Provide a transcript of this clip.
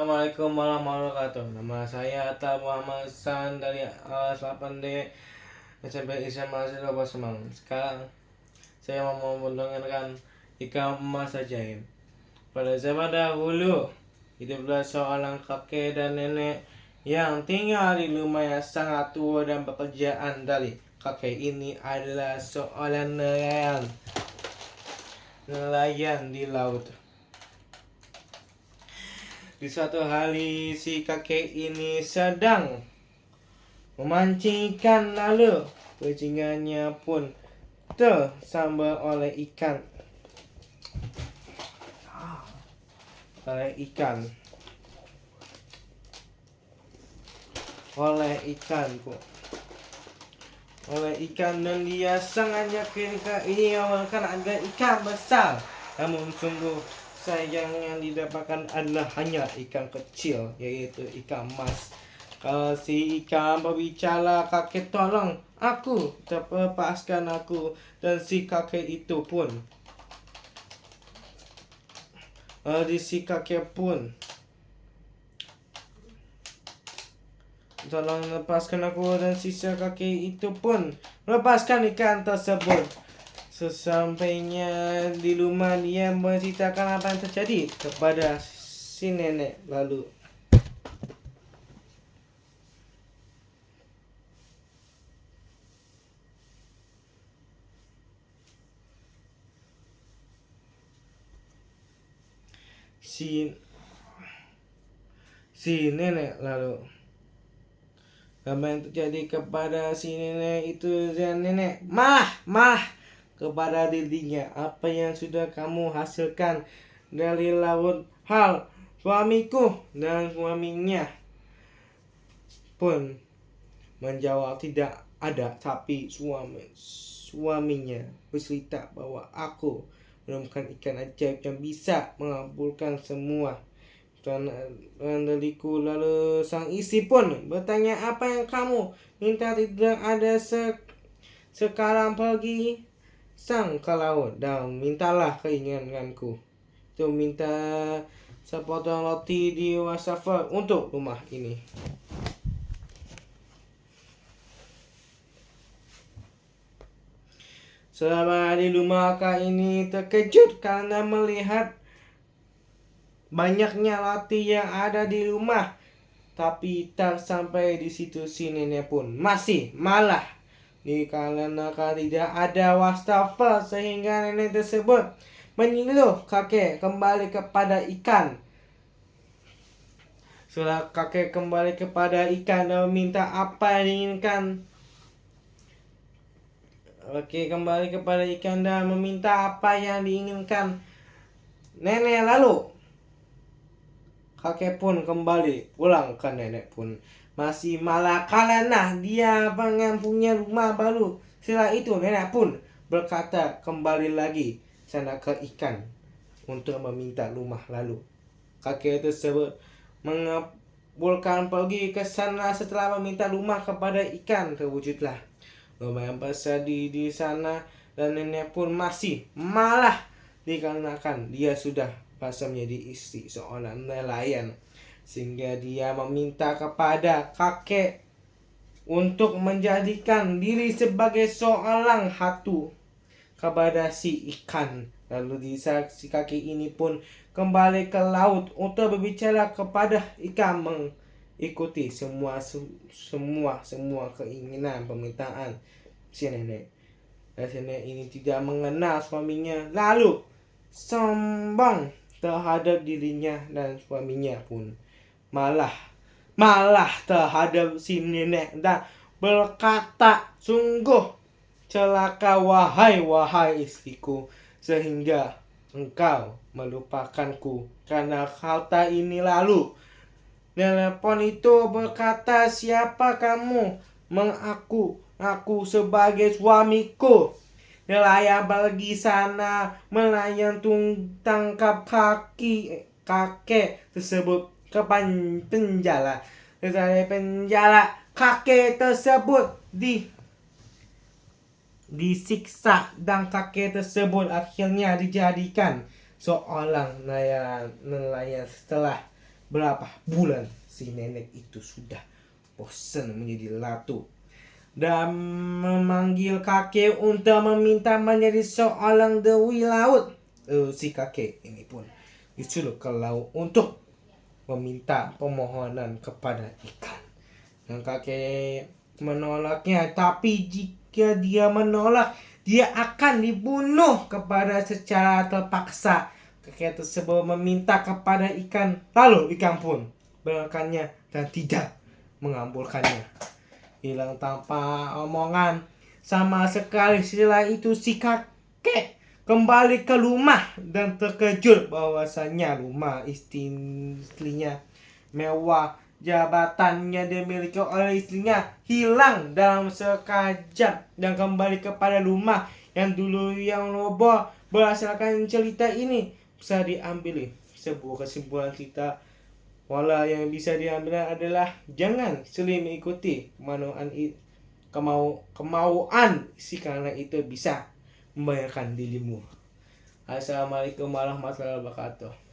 Assalamualaikum warahmatullahi wabarakatuh. Nama saya Atta Muhammad San dari Alas 8D SMP Islam Mahasiswa Semang. Sekarang saya mau mendengarkan ikan emas ajaib. Pada zaman dahulu, hiduplah seorang kakek dan nenek yang tinggal di rumah yang sangat tua dan pekerjaan dari kakek ini adalah seorang nelayan di laut. Di suatu hari si kakek ini sedang memancing ikan, lalu pancingannya pun tersambar oleh ikan. Dan dia sangat yakin ini akan ada ikan besar. Namun sungguh sayang yang didapatkan adalah hanya ikan kecil, yaitu ikan emas. Kalau si ikan berbicara, "Kakek, tolong aku, lepaskan aku." Dan si kakek itu pun "Tolong lepaskan aku." Dan sisa kakek itu pun melepaskan ikan tersebut. Sesampainya di rumah, dia menceritakan apa yang terjadi kepada si nenek. Lalu si nenek apa yang terjadi kepada si nenek itu, dan nenek malah kepada dirinya, "Apa yang sudah kamu hasilkan dari laut?" Hal suamiku. Dan suaminya pun menjawab, "Tidak ada." Tapi suaminya bercerita bahwa aku menemukan ikan ajaib yang bisa mengabulkan semua dariku. Lalu sang istri pun bertanya, "Apa yang kamu minta?" "Tidak ada, sekarang pergi sang ke laut dan mintalah keinginanku." Itu minta sepotong roti di wastafel untuk rumah ini. Selama di rumah, kakak ini terkejut karena melihat banyaknya roti yang ada di rumah. Tapi tak sampai di situ, si nenek pun masih malah dikarenakan tidak ada wastafel, sehingga nenek tersebut menyuruh kakek kembali kepada ikan. Setelah kakek kembali kepada ikan dan meminta apa yang diinginkan, nenek lalu kakek pun kembali pulang ke nenek pun masih malah karena dia pengen punya rumah baru. Setelah itu nenek pun berkata kembali lagi sana ke ikan untuk meminta rumah. Lalu kakek tersebut mengabulkan pergi ke sana. Setelah meminta rumah kepada ikan, terwujudlah rumah yang besar di sana. Dan nenek pun masih malah dikarenakan dia sudah pasal menjadi istri seorang nelayan, sehingga dia meminta kepada kakek untuk menjadikan diri sebagai seorang hatu kepada si ikan. Lalu si kakek ini pun kembali ke laut untuk berbicara kepada ikan, mengikuti semua keinginan permintaan si nenek. Dan si nenek ini tidak mengenal suaminya, lalu sombong terhadap dirinya, dan suaminya pun malah terhadap si nenek dan berkata, "Sungguh celaka wahai istriku, sehingga engkau melupakanku karena harta ini." Lalu telepon itu berkata, "Siapa kamu mengaku aku sebagai suamiku?" Nelayan pergi sana melayang tangkap kakek tersebut ke penjara. Dari penjara, kakek tersebut disiksa, dan kakek tersebut akhirnya dijadikan seorang nelayan setelah berapa bulan si nenek itu sudah bosan menjadi ratu dan memanggil kakek untuk meminta menjadi seorang dewi laut. Si kakek ini pun disuruh ke laut untuk meminta permohonan kepada ikan. Dan kakek menolaknya, tapi jika dia menolak, dia akan dibunuh kepada secara terpaksa. Kakek tersebut meminta kepada ikan, lalu ikan pun menolaknya dan tidak mengabulkannya. Hilang tanpa omongan sama sekali. Setelah itu si kakek kembali ke rumah dan terkejut bahwasanya rumah istrinya mewah, jabatannya dimiliki oleh istrinya hilang dalam sekejap dan kembali kepada rumah yang dulu yang roboh. Berdasarkan cerita ini bisa diambil sebuah kesimpulan kita, wala yang bisa diambil adalah jangan sulit mengikuti kemauan si karena itu bisa membayarkan dirimu. Assalamualaikum warahmatullahi wabarakatuh.